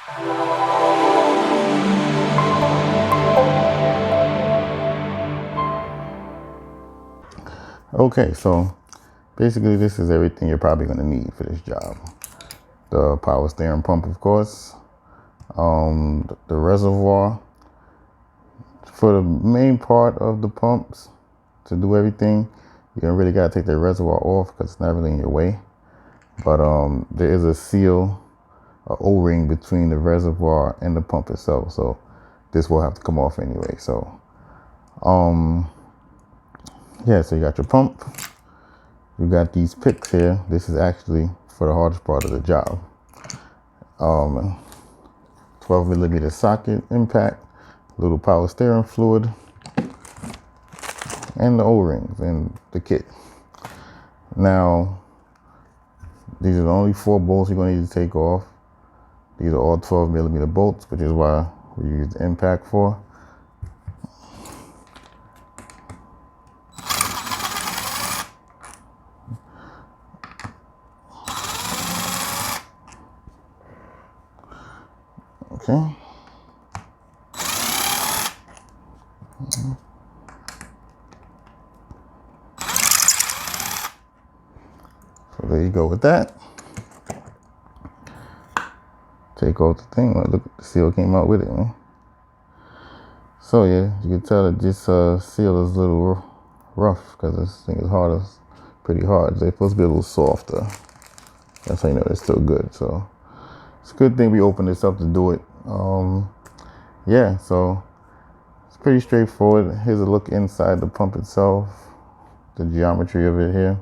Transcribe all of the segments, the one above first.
Okay, so basically this is everything you're probably going to need for this job. The power steering pump, of course, the reservoir for the main part of the pumps. To do everything, you don't really got to take the reservoir off because it's not really in your way. But there is a seal, a O-ring between the reservoir and the pump itself, so this will have to come off anyway. So yeah, so you got your pump, you got these picks here. This is actually for the hardest part of the job. 12mm socket impact, little power steering fluid, and the O-rings and the kit. Now, these are the only 4 bolts you're going to need to take off. These are all 12mm bolts, which is why we use the impact for. Okay. So there you go with that. Take off the thing. Look, the seal came out with it, man. So yeah, you can tell that this seal is a little rough because this thing is hard. It's pretty hard. They're supposed to be a little softer. That's how you know it's still good. So it's a good thing we opened this up to do it. Yeah, so it's pretty straightforward. Here's a look inside the pump itself, the geometry of it here.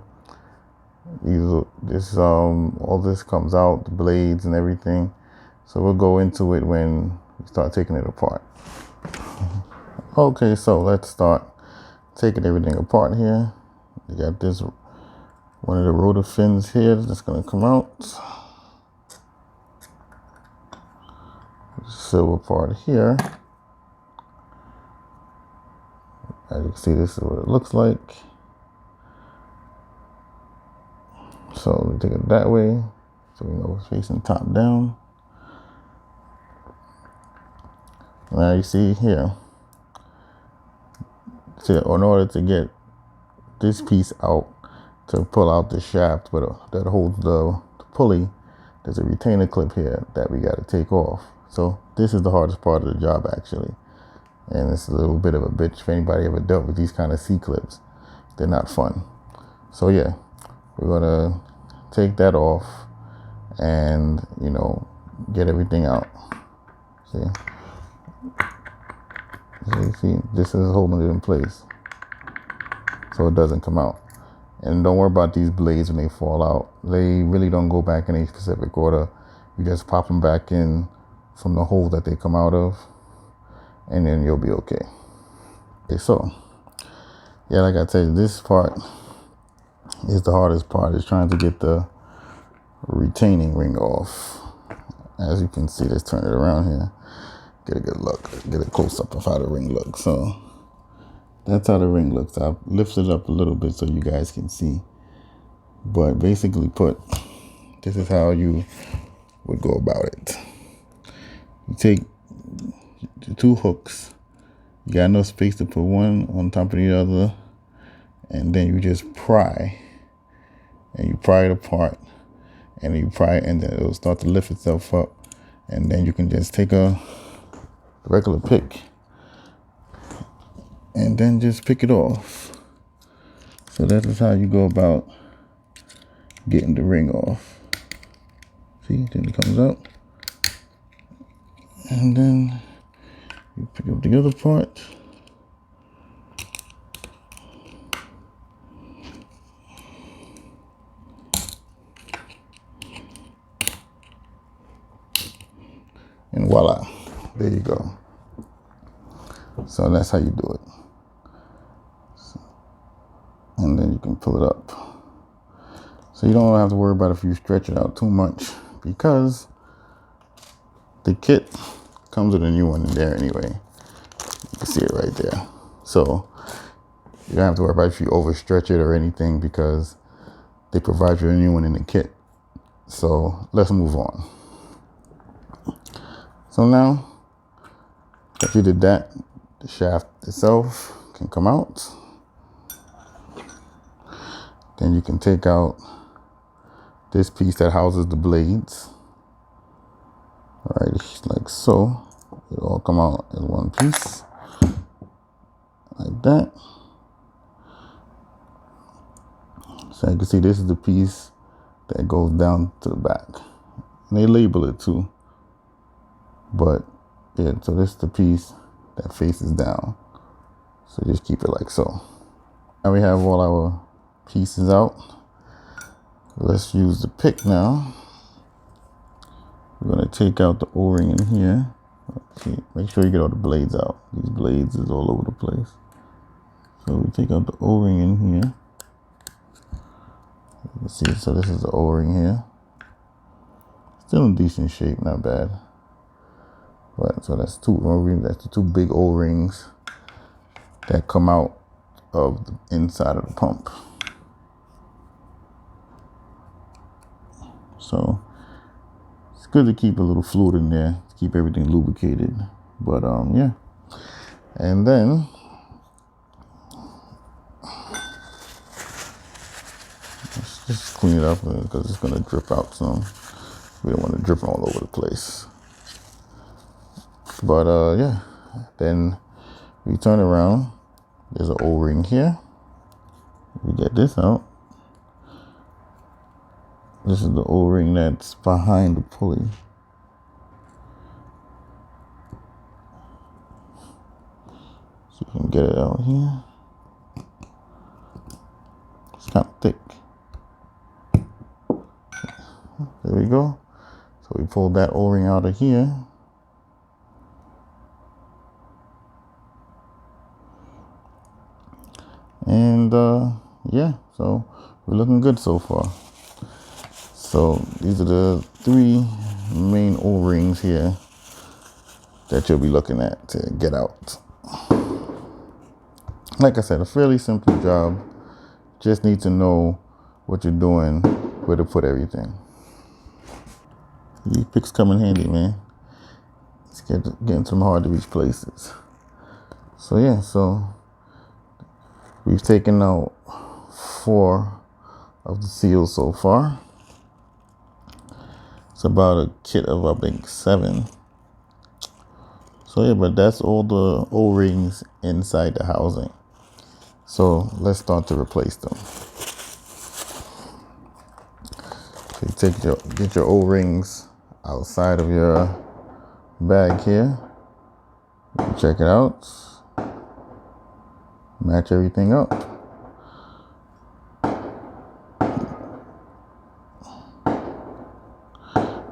All this comes out, the blades and everything. So we'll go into it when we start taking it apart. Okay, so let's start taking everything apart here. You got this, one of the rotor fins here that's gonna come out. Silver part here. As you can see, this is what it looks like. So we take it that way, so we know it's facing top down. Now you see here, so in order to get this piece out, to pull out the shaft that holds the pulley, there's a retainer clip here that we got to take off. So this is the hardest part of the job actually. And it's a little bit of a bitch if anybody ever dealt with these kind of C-clips. They're not fun. So yeah, we're gonna take that off and, you know, get everything out. See? So you see, this is holding it in place so it doesn't come out. And don't worry about these blades when they fall out. They really don't go back in a specific order. You just pop them back in from the hole that they come out of, and then you'll be okay. Okay, so yeah, like I said, this part is the hardest part, is trying to get the retaining ring off. As you can see, let's turn it around here, get a good look, get a close-up of how the ring looks. So that's how the ring looks. I've lifted it up a little bit so you guys can see, but basically this is how you would go about it. You take the 2 hooks, you got enough space to put one on top of the other, and then you just pry, and you pry it apart, and you pry it, and then it'll start to lift itself up, and then you can just take a regular pick and then just pick it off. So that is how you go about getting the ring off. See, then it comes out, and then you pick up the other part, and voila, there you go. So that's how you do it. And then you can pull it up. So you don't have to worry about if you stretch it out too much, because the kit comes with a new one in there anyway. You can see it right there. So you don't have to worry about if you overstretch it or anything, because they provide you a new one in the kit. So let's move on. So now that you did that, the shaft itself can come out. Then you can take out this piece that houses the blades. All right, like so. It'll all come out in one piece, like that. So you can see this is the piece that goes down to the back. And they label it too. But yeah, so this is the piece that faces down. So just keep it like so. Now we have all our pieces out. Let's use the pick now. We're gonna take out the O-ring in here. Okay, make sure you get all the blades out. These blades is all over the place. So we take out the O-ring in here. You can see, so this is the O-ring here. Still in decent shape, not bad. But so that's two O-rings. That's the two big O-rings that come out of the inside of the pump. So it's good to keep a little fluid in there to keep everything lubricated. But yeah, and then let's just clean it up because it's gonna drip out some. We don't want it dripping all over the place. But yeah, then we turn around. There's an O-ring here. We get this out. This is the O-ring that's behind the pulley. So you can get it out here. It's kind of thick. There we go. So we pulled that O-ring out of here. And yeah, so we're looking good so far. So these are the three main O-rings here that you'll be looking at to get out. Like I said, a fairly simple job. Just need to know what you're doing, where to put everything. These picks come in handy, man. It's getting some hard to reach places. So yeah, so we've taken out 4 of the seals so far. It's about a kit of, I think, 7. So yeah, but that's all the O-rings inside the housing. So let's start to replace them. So you get your O-rings outside of your bag here. Check it out. Match everything up.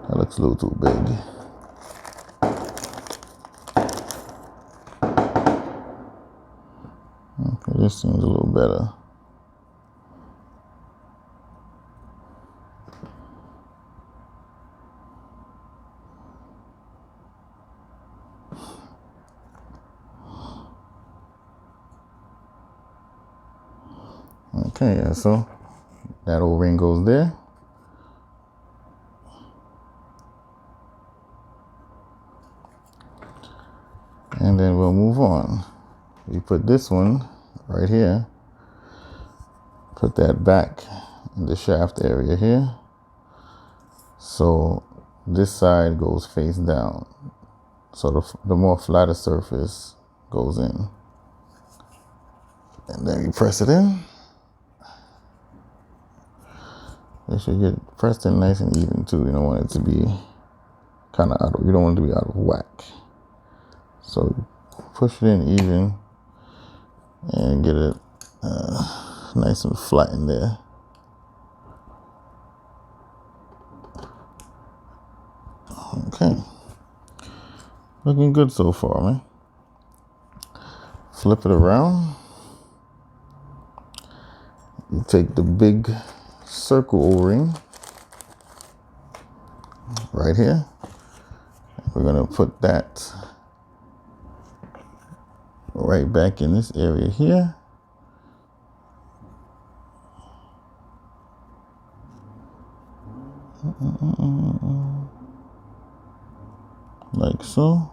That looks a little too big. Okay, this seems a little better. Okay, yeah, so that O-ring goes there. And then we'll move on. We put this one right here. Put that back in the shaft area here. So this side goes face down. So the more flatter surface goes in. And then you press it in. It should get pressed in nice and even too. You don't want it to be kind of you don't want it to be out of whack. So push it in even and get it nice and flat in there. Okay. Looking good so far, man. Flip it around. You take the big circle O-ring right here. We're gonna put that right back in this area here. like so.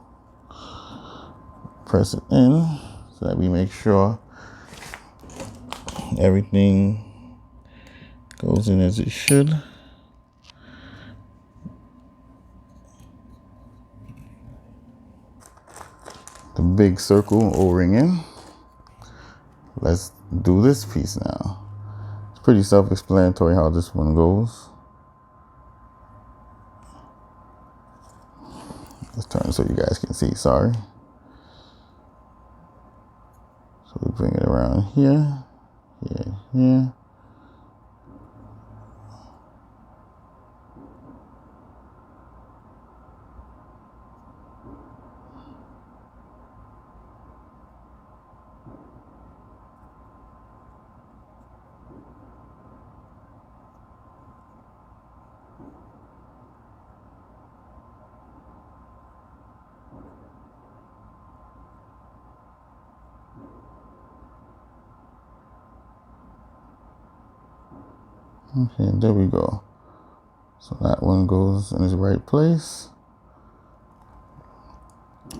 Press it in so that we make sure everything goes in as it should. The big circle O-ring in. Let's do this piece now. It's pretty self-explanatory how this one goes. Let's turn it so you guys can see, sorry. So we bring it around here, here, here. Okay, there we go. So that one goes in its right place.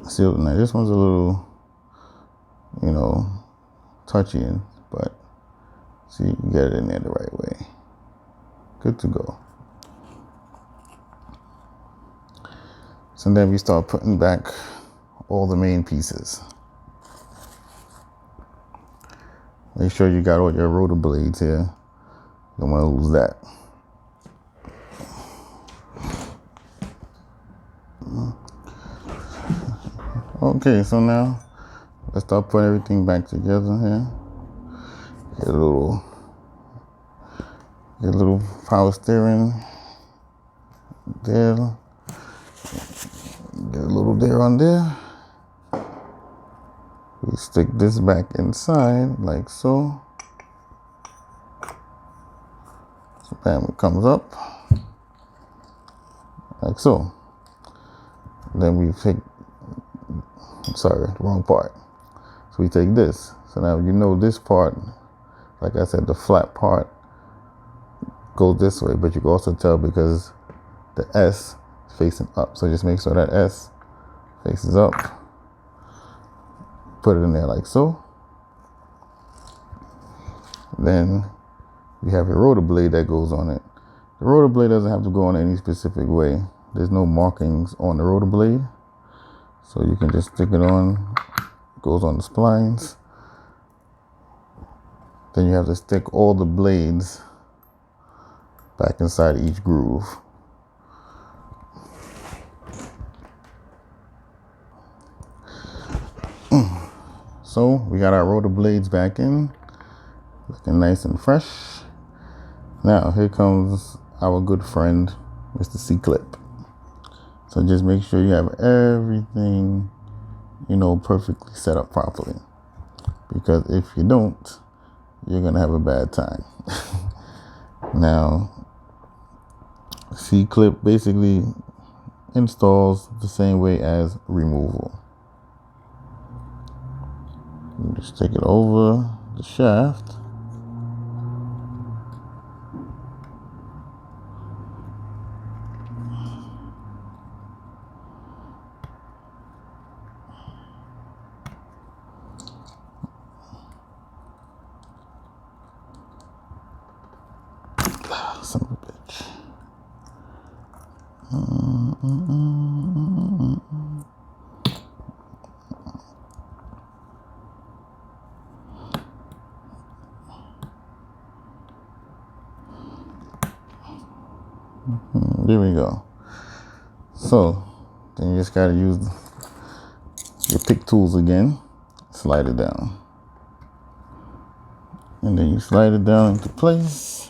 See, now this one's a little, you know, touchy, but see, you get it in there the right way. Good to go. So then we start putting back all the main pieces. Make sure you got all your rotor blades here. Don't want to lose that. Okay, so now let's start putting everything back together here. Get a little power steering there. Get a little there on there. We stick this back inside like so. So bam, it comes up like so. Then we take, sorry, the wrong part. So we take this. So now you know this part, like I said, the flat part goes this way, but you can also tell because the S is facing up. So just make sure that S faces up. Put it in there like so. Then you have your rotor blade that goes on it. The rotor blade doesn't have to go on any specific way. There's no markings on the rotor blade. So you can just stick it on. It goes on the splines. Then you have to stick all the blades back inside each groove. So we got our rotor blades back in, looking nice and fresh. Now here comes our good friend, Mr. C-Clip. So just make sure you have everything, you know, perfectly set up properly. Because if you don't, you're gonna have a bad time. Now, C-Clip basically installs the same way as removal. You just take it over the shaft. Son of a bitch. There we go. So then you just gotta use your pick tools again. Slide it down. And then you slide it down into place.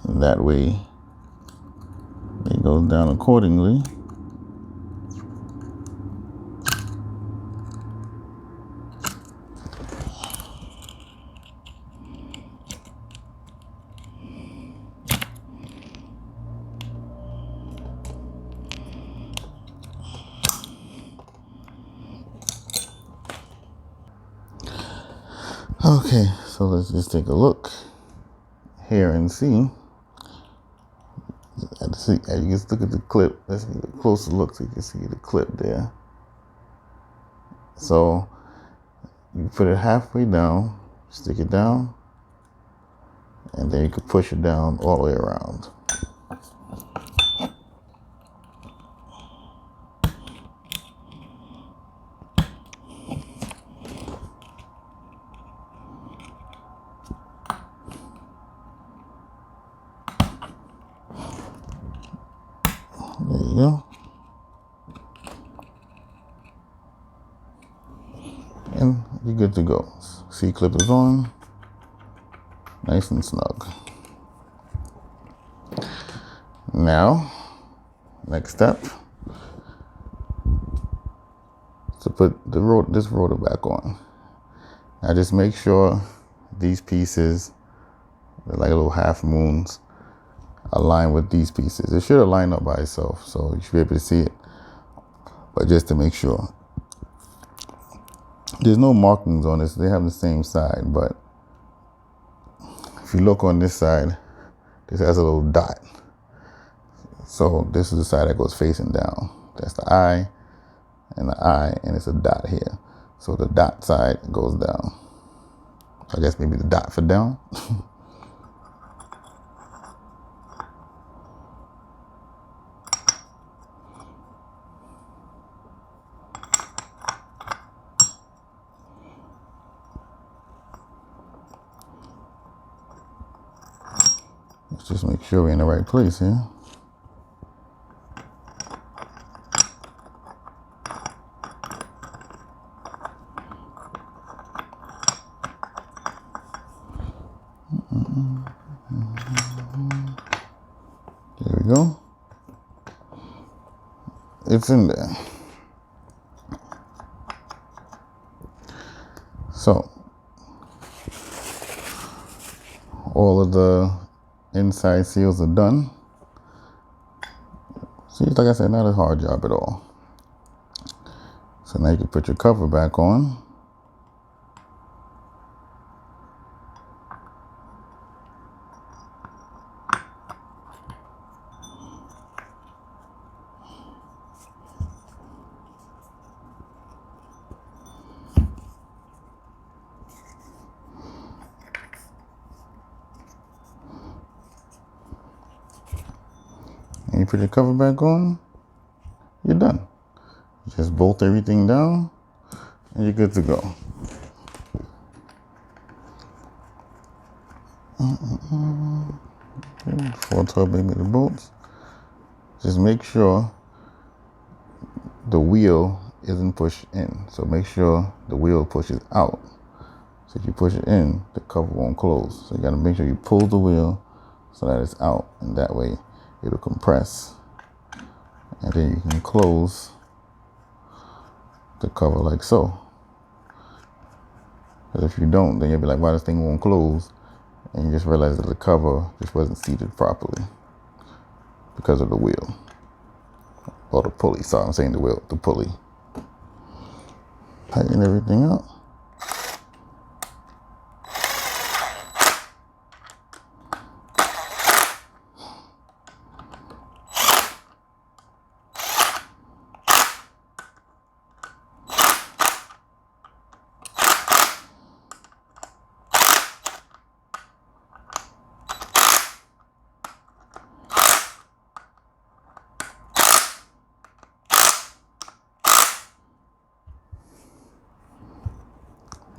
That way it goes down accordingly. Okay, so let's just take a look. here and see. As you can look at the clip. Let's get a closer look so you can see the clip there. So you put it halfway down, stick it down, and then you can push it down all the way around. There you go. And you're good to go. C-clip is on, nice and snug. Now, next step, to put this rotor back on. Now just make sure these pieces, they're like little half moons, align with these pieces. It should align up by itself, so you should be able to see it. But just to make sure. There's no markings on this. They have the same side, but if you look on this side, this has a little dot. So this is the side that goes facing down. That's the eye, and it's a dot here. So the dot side goes down. I guess maybe the dot for down. Let's just make sure we're in the right place here. There we go. It's in there. So all of the inside seals are done. See, like I said, not a hard job at all. So now you can put your cover back on. And you put your cover back on, you're done. Just bolt everything down, and you're good to go. 412mm bolts. Just make sure the wheel isn't pushed in. So make sure the wheel pushes out. So if you push it in, the cover won't close. So you gotta make sure you pull the wheel so that it's out, and that way it'll compress, and then you can close the cover like so. Because if you don't, then you'll be like, why this thing won't close? And you just realize that the cover just wasn't seated properly because of the wheel. Or the pulley, sorry, I'm saying the wheel, the pulley. Tighten everything up.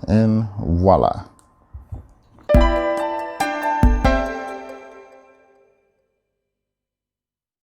And voila.